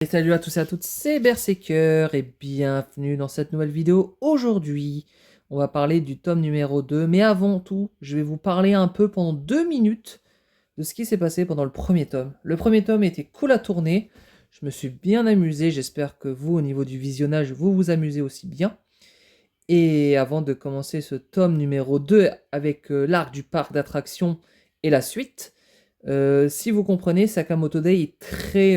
Et salut à tous et à toutes, c'est Berserker et bienvenue dans cette nouvelle vidéo. Aujourd'hui, on va parler du tome numéro 2, mais avant tout, je vais vous parler un peu pendant 2 minutes de ce qui s'est passé pendant le premier tome. Le premier tome était cool à tourner, je me suis bien amusé, j'espère que vous, au niveau du visionnage, vous vous amusez aussi bien. Et avant de commencer ce tome numéro 2 avec l'arc du parc d'attractions et la suite, si vous comprenez, Sakamoto Day est très...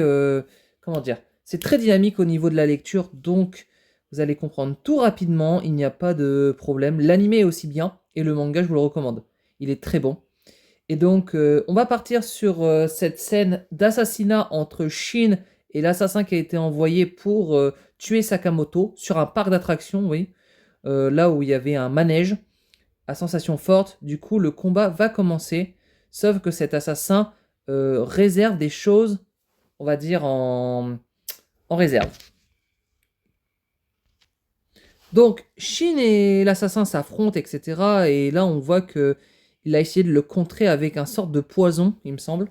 comment dire? C'est très dynamique au niveau de la lecture, donc vous allez comprendre tout rapidement, il n'y a pas de problème. L'anime est aussi bien, et le manga, je vous le recommande. Il est très bon. Et donc, on va partir sur cette scène d'assassinat entre Shin et l'assassin qui a été envoyé pour tuer Sakamoto sur un parc d'attractions, oui. Là où il y avait un manège à sensation forte. Du coup, le combat va commencer. Sauf que cet assassin réserve des choses, on va dire, en réserve. Donc, Shin et l'assassin s'affrontent, etc. Et là, on voit que il a essayé de le contrer avec un sorte de poison, il me semble.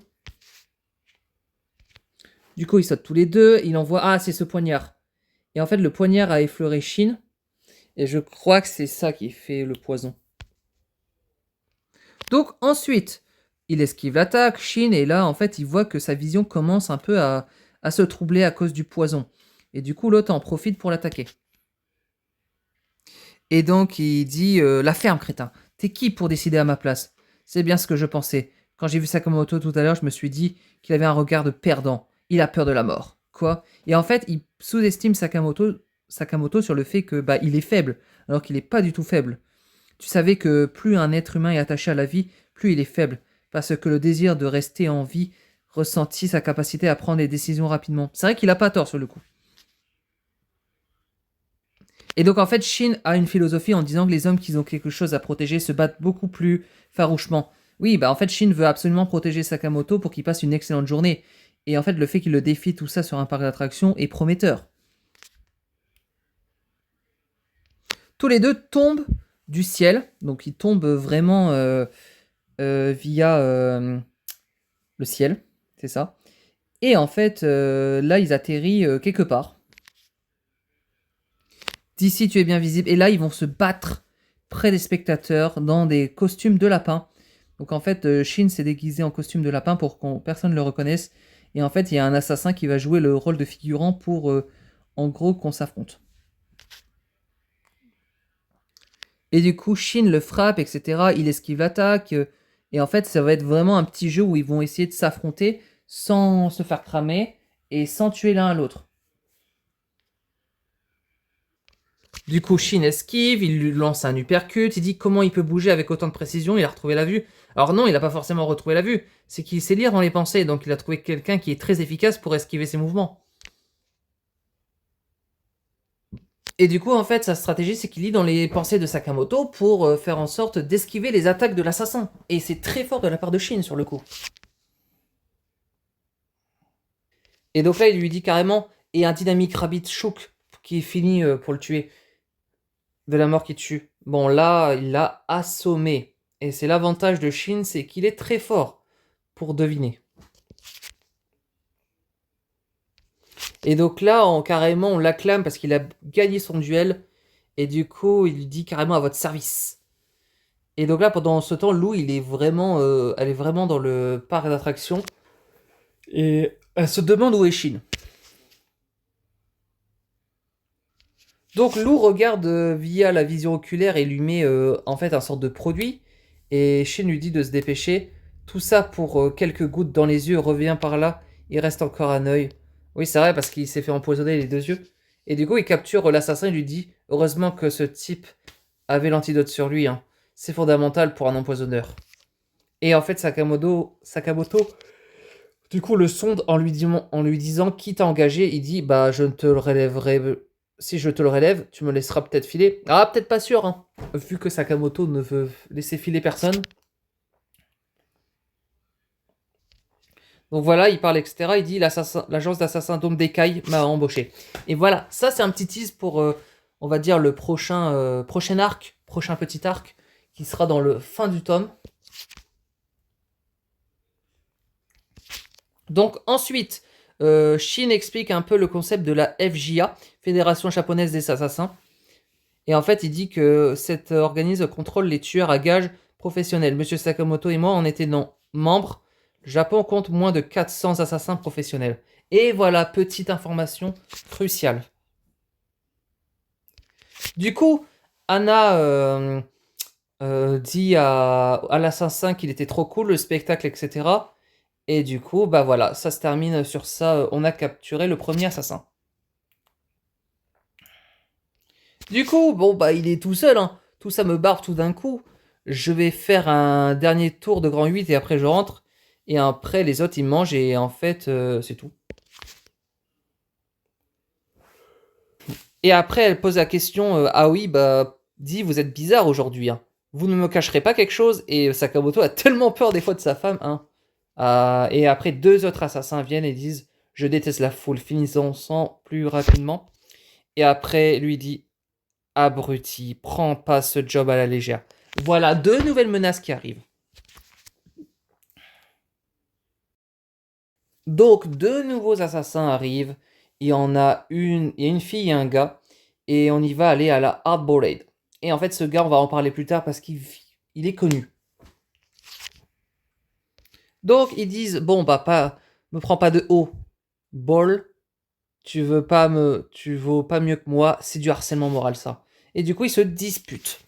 Du coup, ils sautent tous les deux. Il envoie... Ah, c'est ce poignard. Et en fait, le poignard a effleuré Shin. Et je crois que c'est ça qui fait le poison. Donc, ensuite, il esquive l'attaque, Shin, et là, en fait, il voit que sa vision commence un peu à se troubler à cause du poison. Et du coup, l'autre en profite pour l'attaquer. Et donc, il dit la ferme, crétin. T'es qui pour décider à ma place? C'est bien ce que je pensais. Quand j'ai vu Sakamoto tout à l'heure, je me suis dit qu'il avait un regard de perdant. Il a peur de la mort. Quoi? Et en fait, il sous-estime Sakamoto sur le fait que il est faible, alors qu'il n'est pas du tout faible. Tu savais que plus un être humain est attaché à la vie, plus il est faible, parce que le désir de rester en vie ressentit sa capacité à prendre des décisions rapidement. C'est vrai qu'il a pas tort sur le coup. Et donc en fait, Shin a une philosophie en disant que les hommes qui ont quelque chose à protéger se battent beaucoup plus farouchement. Oui, en fait, Shin veut absolument protéger Sakamoto pour qu'il passe une excellente journée. Et en fait, le fait qu'il le défie tout ça sur un parc d'attractions est prometteur. Tous les deux tombent du ciel, donc ils tombent vraiment via le ciel, c'est ça. Et en fait, là, ils atterrissent quelque part. D'ici, tu es bien visible. Et là, ils vont se battre près des spectateurs dans des costumes de lapin. Donc en fait, Shin s'est déguisé en costume de lapin pour que personne ne le reconnaisse. Et en fait, il y a un assassin qui va jouer le rôle de figurant pour, en gros, qu'on s'affronte. Et du coup, Shin le frappe, etc. Il esquive l'attaque. Et en fait, ça va être vraiment un petit jeu où ils vont essayer de s'affronter sans se faire cramer et sans tuer l'un à l'autre. Du coup, Shin esquive, il lui lance un uppercut, il dit comment il peut bouger avec autant de précision, il a retrouvé la vue. Alors non, il n'a pas forcément retrouvé la vue, c'est qu'il sait lire dans les pensées, donc il a trouvé quelqu'un qui est très efficace pour esquiver ses mouvements. Et du coup, en fait, sa stratégie, c'est qu'il lit dans les pensées de Sakamoto pour faire en sorte d'esquiver les attaques de l'assassin. Et c'est très fort de la part de Shin, sur le coup. Et donc là, il lui dit carrément, et un dynamique rabbit shook qui finit pour le tuer. De la mort qui tue. Bon, là, il l'a assommé. Et c'est l'avantage de Shin, c'est qu'il est très fort pour deviner. Et donc là, carrément, on l'acclame parce qu'il a gagné son duel. Et du coup, il lui dit carrément à votre service. Et donc là, pendant ce temps, Lou, elle est vraiment dans le parc d'attractions. Et elle se demande où est Shin. Donc Lou regarde via la vision oculaire et lui met en fait un sorte de produit. Et Shin lui dit de se dépêcher. Tout ça pour quelques gouttes dans les yeux, revient par là. Il reste encore un œil. Oui, c'est vrai parce qu'il s'est fait empoisonner les deux yeux. Et du coup, il capture l'assassin et lui dit heureusement que ce type avait l'antidote sur lui. Hein. C'est fondamental pour un empoisonneur. Et en fait, Sakamoto du coup, le sonde en lui disant qui t'a engagé. Il dit je ne te le relèverai. Si je te le relève, tu me laisseras peut-être filer. Ah, peut-être pas sûr, hein. Vu que Sakamoto ne veut laisser filer personne. Donc voilà, il parle, etc. Il dit l'agence d'assassin Dôme d'Écaille m'a embauché. Et voilà, ça c'est un petit tease pour, on va dire, le prochain arc, prochain petit arc, qui sera dans le fin du tome. Donc ensuite, Shin explique un peu le concept de la FJA, Fédération japonaise des assassins. Et en fait, il dit que cet organisme contrôle les tueurs à gages professionnels. Monsieur Sakamoto et moi en étions membres. Le Japon compte moins de 400 assassins professionnels. Et voilà, petite information cruciale. Du coup, Anna dit à l'assassin qu'il était trop cool, le spectacle, etc. Et du coup, bah voilà, ça se termine sur ça. On a capturé le premier assassin. Du coup, bon, bah il est tout seul, hein. Tout ça me barre tout d'un coup. Je vais faire un dernier tour de grand 8 et après je rentre. Et après, les autres, ils mangent et en fait, c'est tout. Et après, elle pose la question, ah oui, bah, dis, vous êtes bizarre aujourd'hui, hein. Vous ne me cacherez pas quelque chose? Et Sakamoto a tellement peur des fois de sa femme, hein. Et après, deux autres assassins viennent et disent, je déteste la foule, finissons sans plus rapidement. Et après, lui dit, abruti, prends pas ce job à la légère. Voilà deux nouvelles menaces qui arrivent. Donc, deux nouveaux assassins arrivent. Il y en a une fille et un gars. Et on y va aller à la Hardboiled. Et en fait, ce gars, on va en parler plus tard parce qu'il est connu. Donc, ils disent, bon, bah, me prends pas de haut. Ball, tu vaux pas mieux que moi. C'est du harcèlement moral, ça. Et du coup, ils se disputent.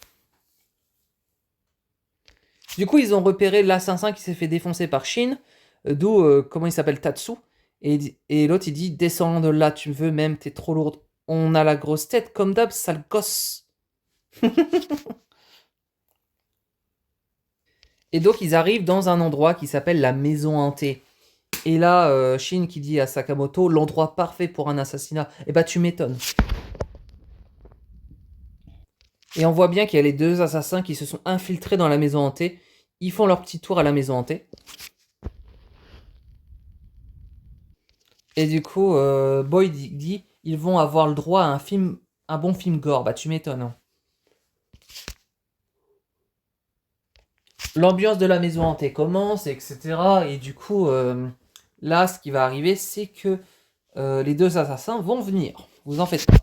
Du coup, ils ont repéré l'assassin qui s'est fait défoncer par Shin, d'où, comment il s'appelle, Tatsu. Et l'autre, il dit, descends de là, tu veux même, t'es trop lourde. On a la grosse tête, comme d'hab, sale gosse. Et donc, ils arrivent dans un endroit qui s'appelle la maison hantée. Et là, Shin qui dit à Sakamoto, l'endroit parfait pour un assassinat. Eh bah, tu m'étonnes. Et on voit bien qu'il y a les deux assassins qui se sont infiltrés dans la maison hantée. Ils font leur petit tour à la maison hantée. Et du coup, Boyd dit, ils vont avoir le droit à un bon film gore. Bah, tu m'étonnes, hein. L'ambiance de la maison hantée commence, etc. Et du coup, là, ce qui va arriver, c'est que les deux assassins vont venir. Vous en faites pas.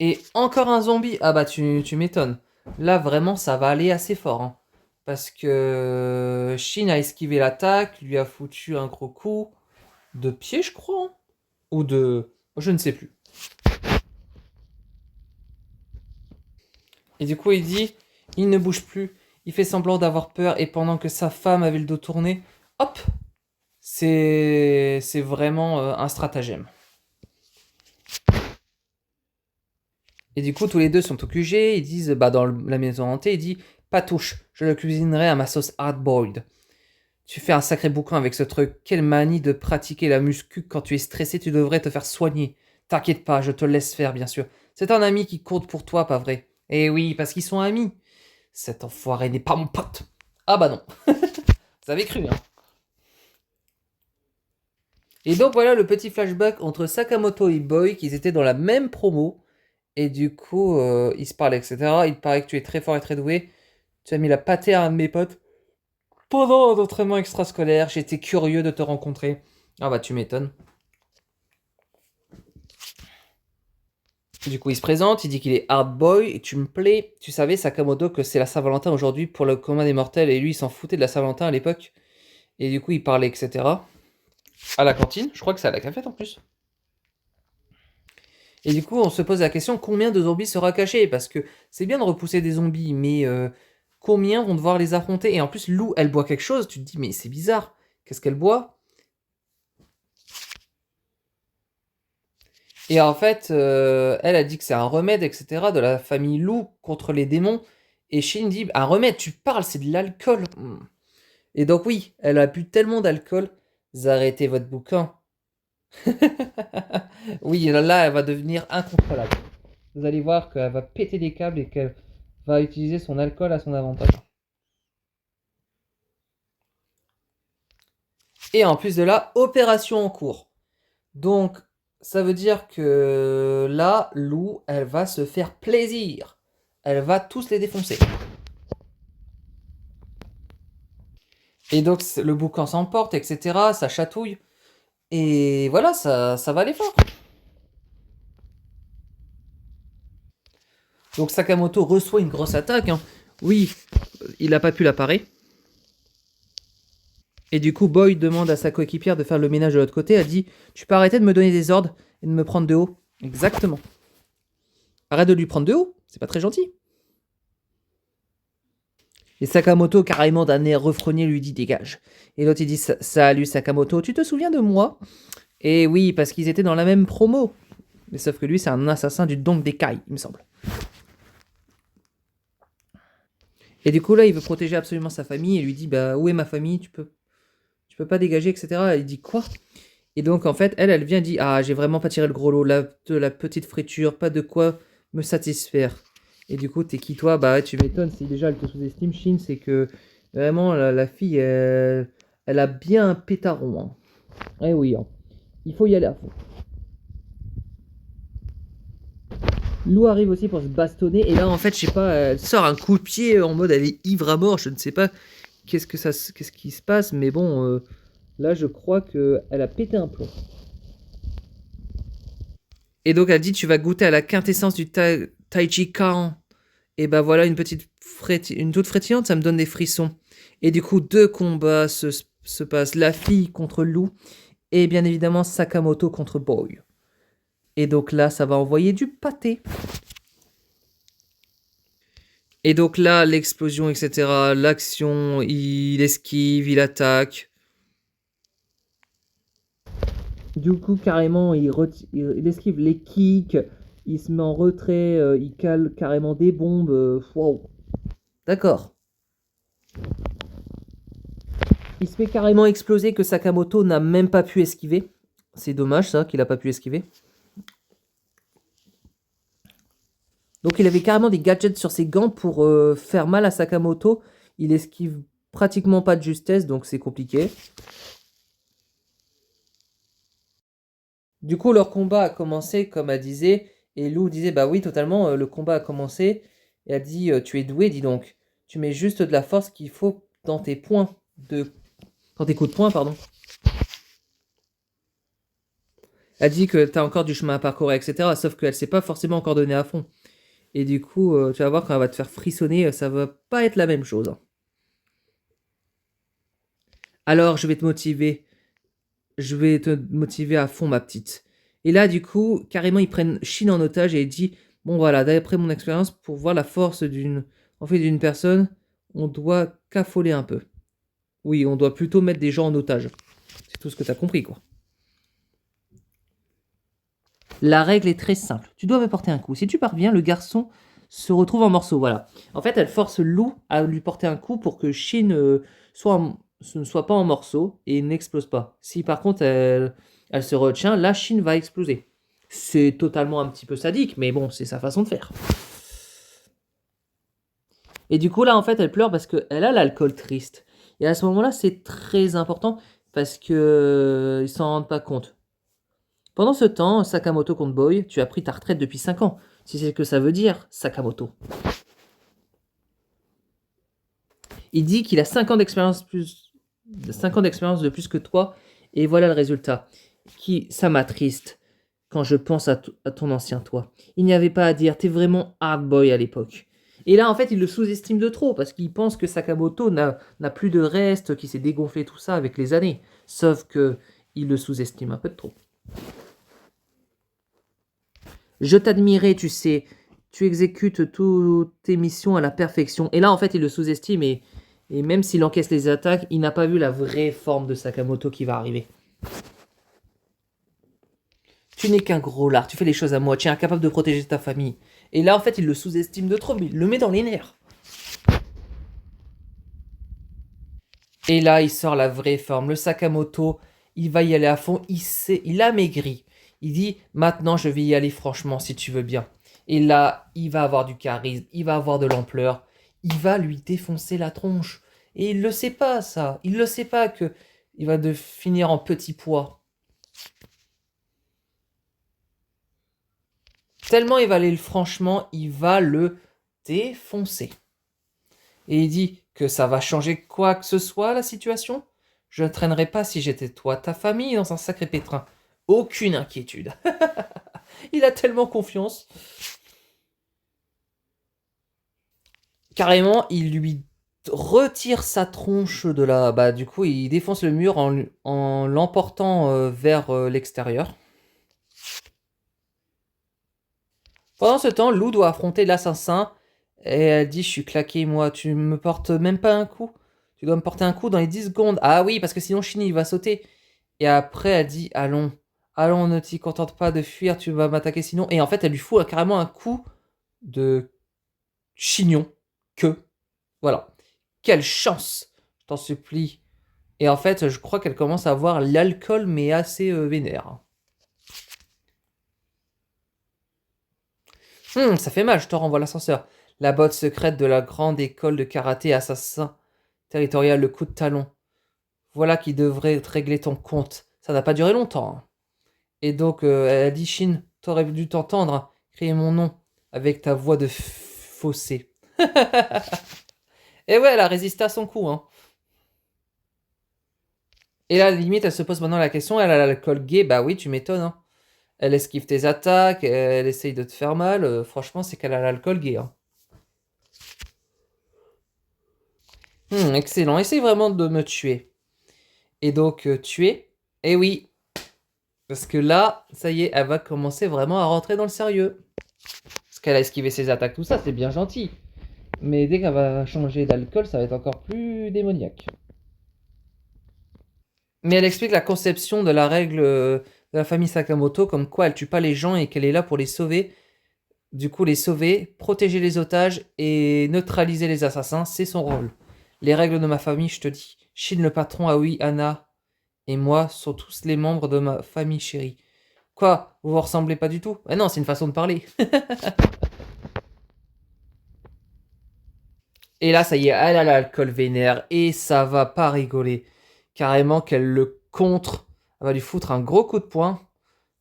Et encore un zombie. Ah bah, tu m'étonnes. Là, vraiment, ça va aller assez fort, hein. Parce que Shin a esquivé l'attaque, lui a foutu un gros coup de pied, je crois, hein. Ou de... Je ne sais plus. Et du coup, il dit, il ne bouge plus, il fait semblant d'avoir peur, et pendant que sa femme avait le dos tourné, hop, c'est vraiment un stratagème. Et du coup, tous les deux sont au QG, ils disent, bah dans la maison hantée, il dit, pas touche, je le cuisinerai à ma sauce hard-boiled. Tu fais un sacré boucan avec ce truc, quelle manie de pratiquer la muscu quand tu es stressé, tu devrais te faire soigner. T'inquiète pas, je te laisse faire, bien sûr. C'est un ami qui compte pour toi, pas vrai? Eh oui, parce qu'ils sont amis. Cet enfoiré n'est pas mon pote. Ah bah non. Vous avez cru, hein. Et donc voilà le petit flashback entre Sakamoto et Boy, qu'ils étaient dans la même promo. Et du coup, ils se parlent, etc. Il paraît que tu es très fort et très doué. Tu as mis la pâtée à un de mes potes pendant un entraînement extrascolaire. J'étais curieux de te rencontrer. Ah bah tu m'étonnes. Du coup, il se présente, il dit qu'il est hard boy et tu me plais. Tu savais, Sakamoto, que c'est la Saint-Valentin aujourd'hui pour le commun des mortels et lui, il s'en foutait de la Saint-Valentin à l'époque. Et du coup, il parlait, etc. À la cantine, je crois que c'est à la cafette en plus. Et du coup, on se pose la question, combien de zombies sera caché? Parce que c'est bien de repousser des zombies, mais combien vont devoir les affronter? Et en plus, Lou, elle boit quelque chose, tu te dis, mais c'est bizarre. Qu'est-ce qu'elle boit? Et en fait, elle a dit que c'est un remède, etc., de la famille Lou contre les démons. Et Shin dit, un remède, tu parles, c'est de l'alcool. Et donc oui, elle a bu tellement d'alcool, vous arrêtez votre bouquin. Oui, là, elle va devenir incontrôlable. Vous allez voir qu'elle va péter des câbles et qu'elle va utiliser son alcool à son avantage. Et en plus de là, opération en cours. Donc, ça veut dire que là, Lou, elle va se faire plaisir. Elle va tous les défoncer. Et donc le boucan s'emporte, etc. Ça chatouille. Et voilà, ça va aller fort. Donc Sakamoto reçoit une grosse attaque, hein. Oui, il n'a pas pu la parer. Et du coup, Boy demande à sa coéquipière de faire le ménage de l'autre côté. Elle dit, tu peux arrêter de me donner des ordres et de me prendre de haut. Exactement. Arrête de lui prendre de haut, c'est pas très gentil. Et Sakamoto, carrément d'un air refrogné, lui dit dégage. Et l'autre il dit salut Sakamoto, tu te souviens de moi? Et oui, parce qu'ils étaient dans la même promo. Mais sauf que lui, c'est un assassin du Dong Kai, il me semble. Et du coup, là, il veut protéger absolument sa famille et lui dit bah où est ma famille? Tu peux pas dégager, etc. Il dit quoi? Et donc, en fait, elle vient dit ah, j'ai vraiment pas tiré le gros lot, de la petite friture, pas de quoi me satisfaire. Et du coup, t'es qui toi? Bah, tu m'étonnes, si déjà elle te sous-estime, Shin, c'est que vraiment, la fille, elle a bien un pétaron, hein. Eh oui, hein. Il faut y aller à fond. Lou arrive aussi pour se bastonner, et là, en fait, je sais pas, elle sort un coup de pied en mode elle est ivre à mort, je ne sais pas qu'est-ce qui se passe, mais bon, là, je crois qu'elle a pété un plomb. Et donc, elle dit tu vas goûter à la quintessence du Tai Chi Kan. Et bah voilà, une toute frétillante, ça me donne des frissons. Et du coup, deux combats se passent. La fille contre Lou, et bien évidemment Sakamoto contre Boy. Et donc là, ça va envoyer du pâté. Et donc là, l'explosion, etc. L'action, il esquive, il attaque. Du coup, carrément, il esquive les kicks, il se met en retrait, il cale carrément des bombes. Wow. D'accord. Il se fait carrément exploser que Sakamoto n'a même pas pu esquiver. C'est dommage ça, qu'il n'a pas pu esquiver. Donc il avait carrément des gadgets sur ses gants pour faire mal à Sakamoto. Il esquive pratiquement pas de justesse, donc c'est compliqué. Du coup, leur combat a commencé, comme elle disait, et Lou disait, bah oui, totalement, le combat a commencé. Et elle dit, tu es doué, dis donc. Tu mets juste de la force qu'il faut dans tes dans tes coups de poing, pardon. Elle dit que tu as encore du chemin à parcourir, etc. Sauf qu'elle s'est pas forcément encore donné à fond. Et du coup, tu vas voir quand elle va te faire frissonner, ça va pas être la même chose, hein. Alors, je vais te motiver. Je vais te motiver à fond, ma petite. Et là, du coup, carrément, ils prennent Shin en otage et il dit, bon voilà, d'après mon expérience, pour voir la force d'une personne, on doit qu'affoler un peu. Oui, on doit plutôt mettre des gens en otage. C'est tout ce que tu as compris, quoi. La règle est très simple. Tu dois me porter un coup. Si tu parviens, le garçon se retrouve en morceaux. Voilà. En fait, elle force Lou à lui porter un coup pour que Shin ne soit pas en morceaux et n'explose pas. Si par contre elle se retient, là, Shin va exploser. C'est totalement un petit peu sadique, mais bon, c'est sa façon de faire. Et du coup, là, en fait, elle pleure parce qu'elle a l'alcool triste. Et à ce moment-là, c'est très important parce que ils s'en rendent pas compte. Pendant ce temps, Sakamoto contre Boy, tu as pris ta retraite depuis 5 ans. Si c'est ce que ça veut dire, Sakamoto. Il dit qu'il a 5 ans d'expérience 5 ans d'expérience de plus que toi, et voilà le résultat. Ça m'attriste quand je pense à ton ancien toi. Il n'y avait pas à dire, t'es vraiment hard boy à l'époque. Et là, en fait, il le sous-estime de trop, parce qu'il pense que Sakamoto n'a plus de reste, qui s'est dégonflé tout ça avec les années. Sauf que il le sous-estime un peu de trop. Je t'admirais, tu sais. Tu exécutes toutes tes missions à la perfection. Et là, en fait, il le sous-estime et même s'il encaisse les attaques, il n'a pas vu la vraie forme de Sakamoto qui va arriver. Tu n'es qu'un gros lard, tu fais les choses à moitié, incapable de protéger ta famille. Et là, en fait, il le sous-estime de trop, mais il le met dans les nerfs. Et là, il sort la vraie forme. Le Sakamoto, il va y aller à fond. Il a maigri. Il dit, maintenant, je vais y aller franchement, si tu veux bien. Et là, il va avoir du charisme, il va avoir de l'ampleur. Il va lui défoncer la tronche. Et il le sait pas, ça. Il le sait pas que il va finir en petit pois. Tellement il va aller franchement, il va le défoncer. Et il dit que ça va changer quoi que ce soit la situation. Je ne traînerai pas si j'étais toi, ta famille, dans un sacré pétrin. Aucune inquiétude. Il a tellement confiance. Carrément, il lui retire sa tronche de la... Bah du coup, il défonce le mur en l'emportant vers l'extérieur. Pendant ce temps, Lou doit affronter l'assassin. Et elle dit, je suis claqué, moi, tu me portes même pas un coup. Tu dois me porter un coup dans les 10 secondes. Ah oui, parce que sinon Shinny il va sauter. Et après, elle dit, allons, allons, ne t'y contente pas de fuir, tu vas m'attaquer sinon. Et en fait, elle lui fout carrément un coup de chignon. Que, voilà. Quelle chance, je t'en supplie. Et en fait, je crois qu'elle commence à avoir l'alcool, mais assez vénère. Ça fait mal, je te renvoie l'ascenseur. La botte secrète de la grande école de karaté assassin territorial, le coup de talon. Voilà qui devrait te régler ton compte. Ça n'a pas duré longtemps, hein. Et donc, elle a dit, Shin, t'aurais dû t'entendre, hein, crier mon nom avec ta voix de fossé. Et ouais, elle a résisté à son coup, hein. Et là, limite, elle se pose maintenant la question, elle a l'alcool gay, bah oui, tu m'étonnes, hein. Elle esquive tes attaques, elle essaye de te faire mal, franchement, c'est qu'elle a l'alcool gay, hein. Excellent, essaye vraiment de me tuer. Et donc, tuer, eh oui, parce que là, ça y est, elle va commencer vraiment à rentrer dans le sérieux. Parce qu'elle a esquivé ses attaques, tout ça, c'est bien gentil. Mais dès qu'elle va changer d'alcool, ça va être encore plus démoniaque. Mais elle explique la conception de la règle de la famille Sakamoto, comme quoi elle tue pas les gens et qu'elle est là pour les sauver. Du coup, les sauver, protéger les otages et neutraliser les assassins, c'est son rôle. Les règles de ma famille, je te dis. Shin le patron, Aoi, Anna et moi sont tous les membres de ma famille chérie. Quoi? Vous vous ressemblez pas du tout? Ah non, c'est une façon de parler. Et là, ça y est, elle a l'alcool vénère et ça va pas rigoler. Carrément qu'elle le contre. Elle va lui foutre un gros coup de poing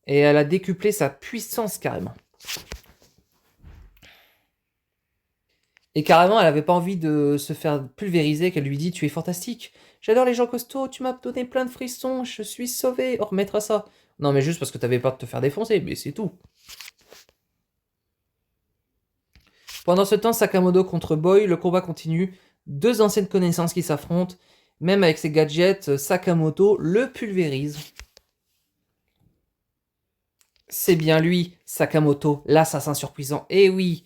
et elle a décuplé sa puissance carrément. Et carrément, elle avait pas envie de se faire pulvériser, qu'elle lui dit tu es fantastique. J'adore les gens costauds, tu m'as donné plein de frissons, je suis sauvé. On remettra ça. Non, mais juste parce que t'avais peur de te faire défoncer, mais c'est tout. Pendant ce temps, Sakamoto contre Boy, le combat continue. Deux anciennes connaissances qui s'affrontent. Même avec ses gadgets, Sakamoto le pulvérise. C'est bien lui, Sakamoto, l'assassin surpuissant. Eh oui.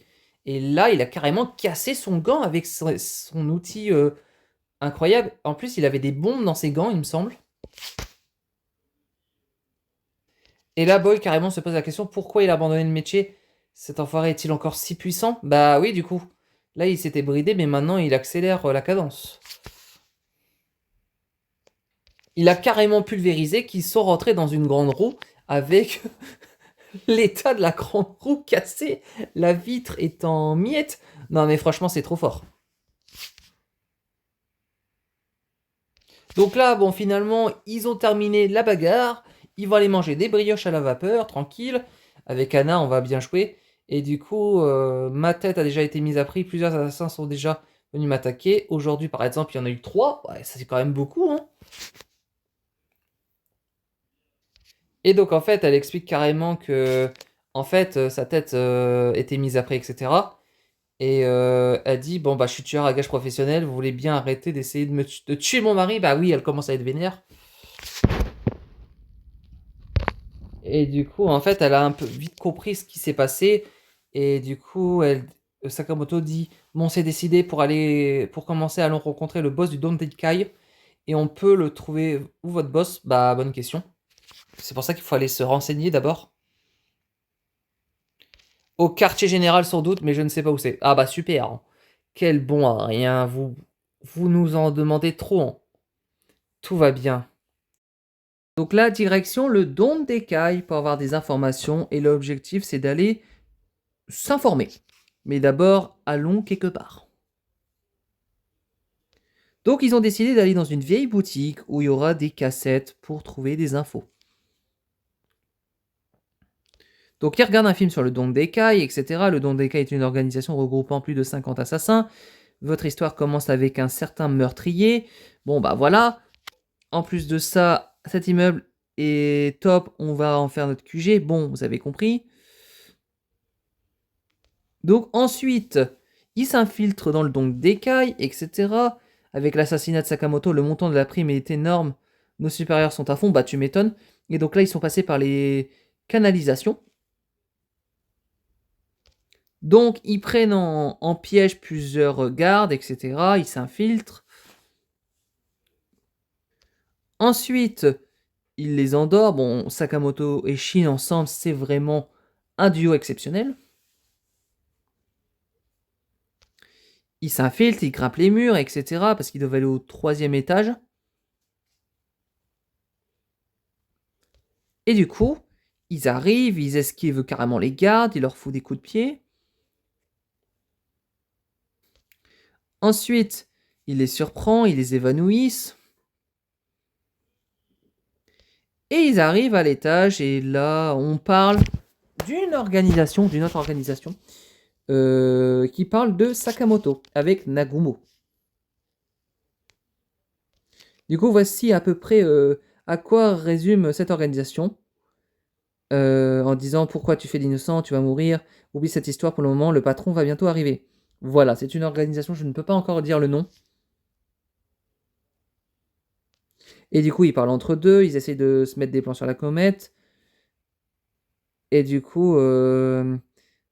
Et là, il a carrément cassé son gant avec son outil incroyable. En plus, il avait des bombes dans ses gants, il me semble. Et là, Boy carrément se pose la question, pourquoi il a abandonné le métier? Cet enfoiré est-il encore si puissant? Bah oui, du coup. Là, il s'était bridé, mais maintenant, il accélère la cadence. Il a carrément pulvérisé qu'ils sont rentrés dans une grande roue avec l'état de la grande roue cassée, la vitre est en miettes. Non mais franchement c'est trop fort. Donc là, bon finalement, ils ont terminé la bagarre. Ils vont aller manger des brioches à la vapeur, tranquille. Avec Anna, on va bien jouer. Et du coup, ma tête a déjà été mise à prix. Plusieurs assassins sont déjà venus m'attaquer. Aujourd'hui, par exemple, il y en a eu 3. Ouais, ça c'est quand même beaucoup, hein. Et donc en fait, elle explique carrément que en fait, sa tête était mise à prix, etc. Et elle dit, bon bah je suis tueur à gages professionnel, vous voulez bien arrêter d'essayer de tuer mon mari? Bah oui, elle commence à être vénère. Et du coup, en fait, elle a un peu vite compris ce qui s'est passé. Et du coup, Sakamoto dit, bon c'est décidé pour commencer, allons rencontrer le boss du Dondekai. Et on peut le trouver où votre boss? Bah bonne question. C'est pour ça qu'il faut aller se renseigner d'abord. Au quartier général sans doute, mais je ne sais pas où c'est. Ah bah super. Quel bon à rien, vous nous en demandez trop, hein. Tout va bien. Donc là, direction le Don d'Ecaille pour avoir des informations. Et l'objectif, c'est d'aller s'informer. Mais d'abord, allons quelque part. Donc ils ont décidé d'aller dans une vieille boutique où il y aura des cassettes pour trouver des infos. Donc ils regardent un film sur le Don d'Ecaille, etc. Le Don d'Ecaille est une organisation regroupant plus de 50 assassins. Votre histoire commence avec un certain meurtrier. Bon, bah voilà. En plus de ça, cet immeuble est top. On va en faire notre QG. Bon, vous avez compris. Donc ensuite, il s'infiltre dans le don d'Ekai, etc. Avec l'assassinat de Sakamoto, le montant de la prime est énorme. Nos supérieurs sont à fond, bah tu m'étonnes. Et donc là, ils sont passés par les canalisations. Donc ils prennent en piège plusieurs gardes, etc. Ils s'infiltrent. Ensuite, ils les endorment. Bon, Sakamoto et Shin ensemble, c'est vraiment un duo exceptionnel. Ils s'infiltrent, ils grimpent les murs, etc. Parce qu'ils doivent aller au 3e étage. Et du coup, ils arrivent, ils esquivent carrément les gardes, ils leur foutent des coups de pied. Ensuite, il les surprend, ils les évanouissent. Et ils arrivent à l'étage, et là, on parle d'une autre organisation, qui parle de Sakamoto, avec Nagumo. Du coup, voici à peu près à quoi résume cette organisation. En disant pourquoi tu fais l'innocent, tu vas mourir, oublie cette histoire pour le moment, le patron va bientôt arriver. Voilà, c'est une organisation, je ne peux pas encore dire le nom. Et du coup, ils parlent entre deux, ils essayent de se mettre des plans sur la comète. Et du coup,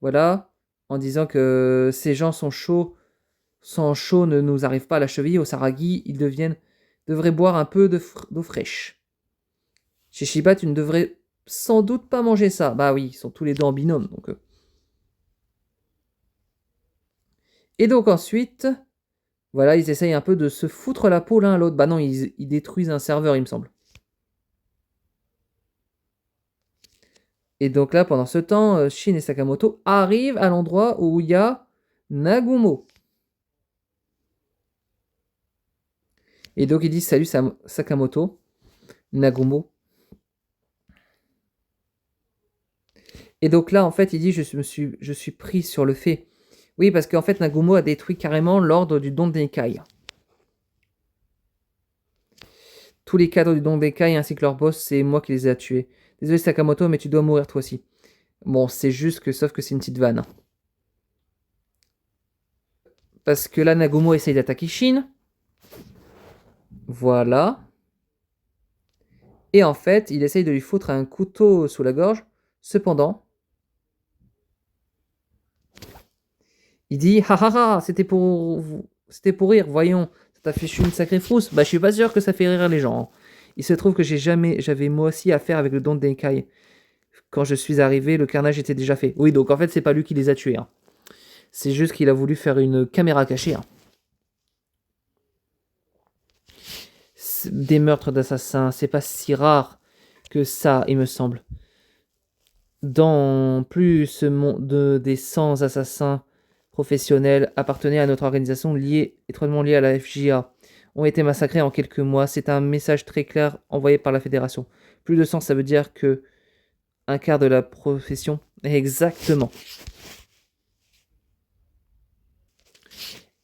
voilà, en disant que ces gens sont chauds, sans chaud ne nous arrive pas à la cheville, au Saragi, ils devraient boire un peu d'eau fraîche. Shishiba, tu ne devrais sans doute pas manger ça. Bah oui, ils sont tous les deux en binôme, donc... Et donc ensuite, voilà, ils essayent un peu de se foutre la peau l'un à l'autre. Bah non, ils détruisent un serveur, il me semble. Et donc là, pendant ce temps, Shin et Sakamoto arrivent à l'endroit où il y a Nagumo. Et donc ils disent salut Sakamoto, Nagumo. Et donc là, en fait, il dit je suis pris sur le fait. Oui, parce qu'en fait, Nagumo a détruit carrément l'ordre du Don Denkai. Tous les cadres du Don Denkai ainsi que leur boss, c'est moi qui les ai tués. Désolé Sakamoto, mais tu dois mourir toi aussi. Bon, c'est juste que, sauf que c'est une petite vanne. Parce que là, Nagumo essaye d'attaquer Shin. Voilà. Et en fait, il essaye de lui foutre un couteau sous la gorge. Cependant, il dit « Ha ha ha, c'était pour rire, voyons, ça t'a fait une sacrée frousse. » Bah, je suis pas sûr que ça fait rire les gens. Il se trouve que j'avais moi aussi affaire avec le Don Denkai. Quand je suis arrivé, le carnage était déjà fait. Oui, donc en fait, c'est pas lui qui les a tués. Hein. C'est juste qu'il a voulu faire une caméra cachée. Hein. Des meurtres d'assassins, c'est pas si rare que ça, il me semble. Dans plus ce monde des 100 assassins professionnels appartenaient à notre organisation étroitement liée à la FJA, ont été massacrés en quelques mois. C'est un message très clair envoyé par la Fédération. Plus de 100, ça veut dire que un quart de la profession. Exactement.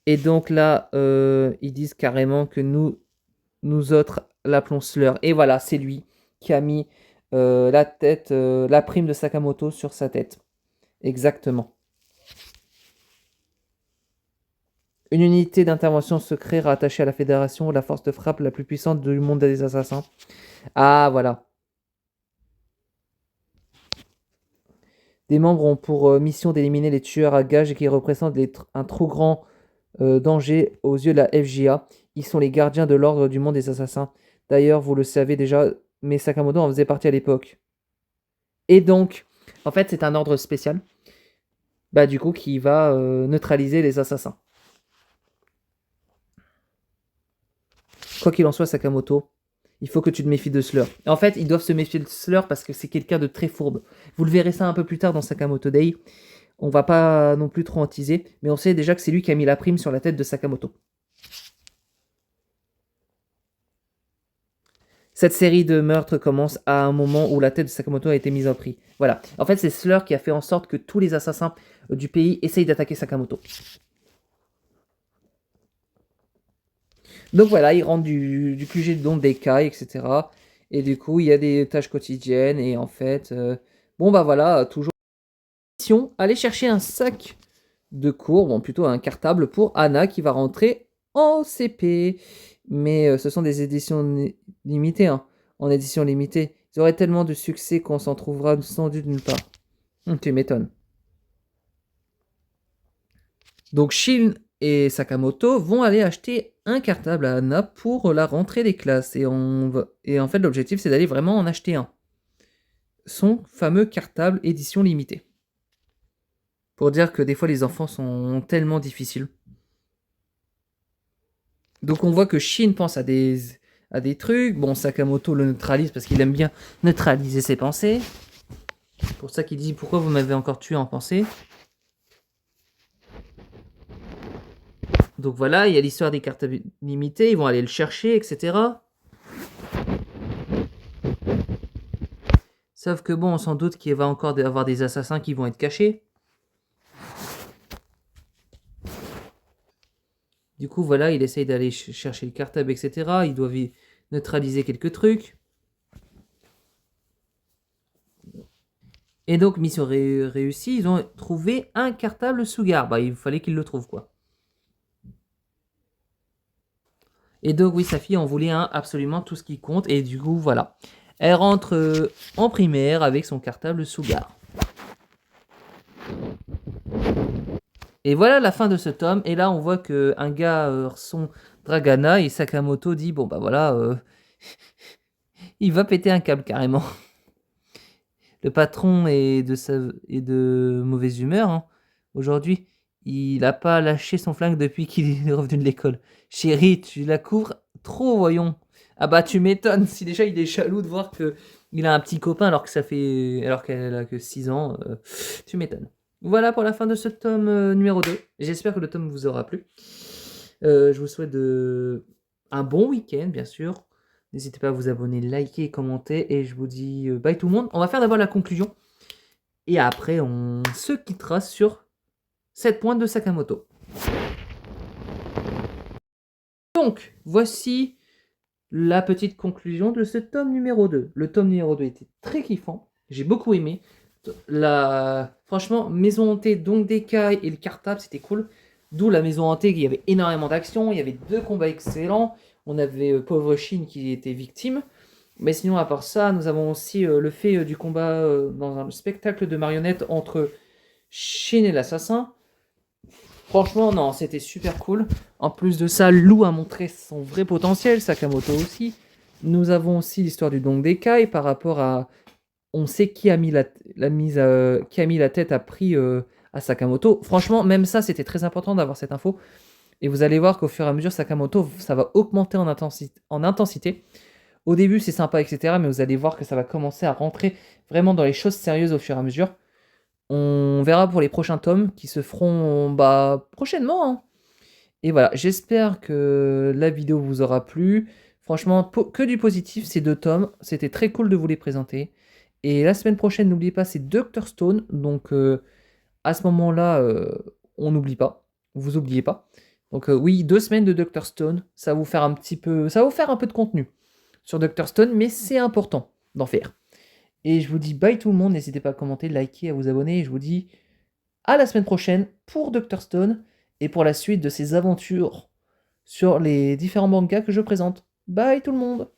Et donc là, ils disent carrément que nous autres l'appelons Slur. Et voilà, c'est lui qui a mis la prime de Sakamoto sur sa tête. Exactement. Une unité d'intervention secret rattachée à la Fédération, la force de frappe la plus puissante du monde des assassins. Ah, voilà. Des membres ont pour mission d'éliminer les tueurs à gages qui représentent un trop grand danger aux yeux de la FJA. Ils sont les gardiens de l'ordre du monde des assassins. D'ailleurs, vous le savez déjà, mais Sakamoto en faisait partie à l'époque. Et donc, en fait, c'est un ordre spécial. Bah, du coup, qui va neutraliser les assassins. Quoi qu'il en soit, Sakamoto, il faut que tu te méfies de Slur. En fait, ils doivent se méfier de Slur parce que c'est quelqu'un de très fourbe. Vous le verrez ça un peu plus tard dans Sakamoto Day. On va pas non plus trop en teaser, mais on sait déjà que c'est lui qui a mis la prime sur la tête de Sakamoto. Cette série de meurtres commence à un moment où la tête de Sakamoto a été mise en prix. Voilà. En fait, c'est Slur qui a fait en sorte que tous les assassins du pays essayent d'attaquer Sakamoto. Donc voilà, il rentre du QG de Don Dekai, etc. Et du coup, il y a des tâches quotidiennes. Et en fait, bon bah voilà, toujours mission, aller chercher un sac de cours, bon plutôt un cartable pour Anna qui va rentrer en CP. Mais ce sont des éditions limitées, hein, en édition limitée. Ils auraient tellement de succès qu'on s'en trouvera sans doute nulle part. Tu m'étonnes. Donc Shin et Sakamoto vont aller acheter un cartable à Anna pour la rentrée des classes. Et en fait, l'objectif, c'est d'aller vraiment en acheter un. Son fameux cartable édition limitée. Pour dire que des fois, les enfants sont tellement difficiles. Donc on voit que Shin pense à des trucs. Bon, Sakamoto le neutralise parce qu'il aime bien neutraliser ses pensées. C'est pour ça qu'il dit « Pourquoi vous m'avez encore tué en pensée ?» Donc voilà, il y a l'histoire des cartes limitées, ils vont aller le chercher, etc. Sauf que bon, on s'en doute qu'il va encore y avoir des assassins qui vont être cachés. Du coup, voilà, il essaye d'aller chercher le cartable, etc. Ils doivent neutraliser quelques trucs. Et donc, mission réussie, ils ont trouvé un cartable Sugar. Bah, il fallait qu'ils le trouvent, quoi. Et donc, oui, sa fille en voulait un absolument tout ce qui compte. Et du coup, voilà. Elle rentre en primaire avec son cartable Sugar. Et voilà la fin de ce tome. Et là, on voit qu'un gars son Dragana et Sakamoto dit, bon, bah voilà, il va péter un câble carrément. Le patron est de mauvaise humeur, hein. Aujourd'hui, il n'a pas lâché son flingue depuis qu'il est revenu de l'école. Chérie, tu la couvres trop, voyons. Ah bah tu m'étonnes, si déjà il est jaloux de voir que il a un petit copain alors qu'elle a que 6 ans, tu m'étonnes. Voilà pour la fin de ce tome numéro 2. J'espère que le tome vous aura plu. Je vous souhaite un bon week-end, bien sûr. N'hésitez pas à vous abonner, liker et commenter. Et je vous dis bye tout le monde. On va faire d'abord la conclusion. Et après, on se quittera sur cette pointe de Sakamoto. Donc, voici la petite conclusion de ce tome numéro 2. Le tome numéro 2 était très kiffant. J'ai beaucoup aimé. Franchement, Maison Hantée, donc Dekai et le cartable, c'était cool. D'où la Maison Hantée, il y avait énormément d'action. Il y avait 2 combats excellents. On avait pauvre Shin qui était victime. Mais sinon, à part ça, nous avons aussi le fait du combat dans un spectacle de marionnettes entre Shin et l'assassin. Franchement, non, c'était super cool. En plus de ça, Lou a montré son vrai potentiel, Sakamoto aussi. Nous avons aussi l'histoire du Don Dekai par rapport à... On sait qui a mis qui a mis la tête à prix à Sakamoto. Franchement, même ça, c'était très important d'avoir cette info. Et vous allez voir qu'au fur et à mesure, Sakamoto, ça va augmenter en intensité. Au début, c'est sympa, etc. Mais vous allez voir que ça va commencer à rentrer vraiment dans les choses sérieuses au fur et à mesure. On verra pour les prochains tomes qui se feront prochainement, hein. Et voilà, j'espère que la vidéo vous aura plu. Franchement, que du positif, ces 2 tomes. C'était très cool de vous les présenter. Et la semaine prochaine, n'oubliez pas, c'est Dr Stone. Donc à ce moment-là, on n'oublie pas. Vous oubliez pas. Donc oui, 2 semaines de Dr Stone. Ça va vous faire un peu de contenu sur Dr Stone, mais c'est important d'en faire. Et je vous dis bye tout le monde, n'hésitez pas à commenter, liker, à vous abonner, et je vous dis à la semaine prochaine pour Dr Stone, et pour la suite de ses aventures sur les différents mangas que je présente. Bye tout le monde!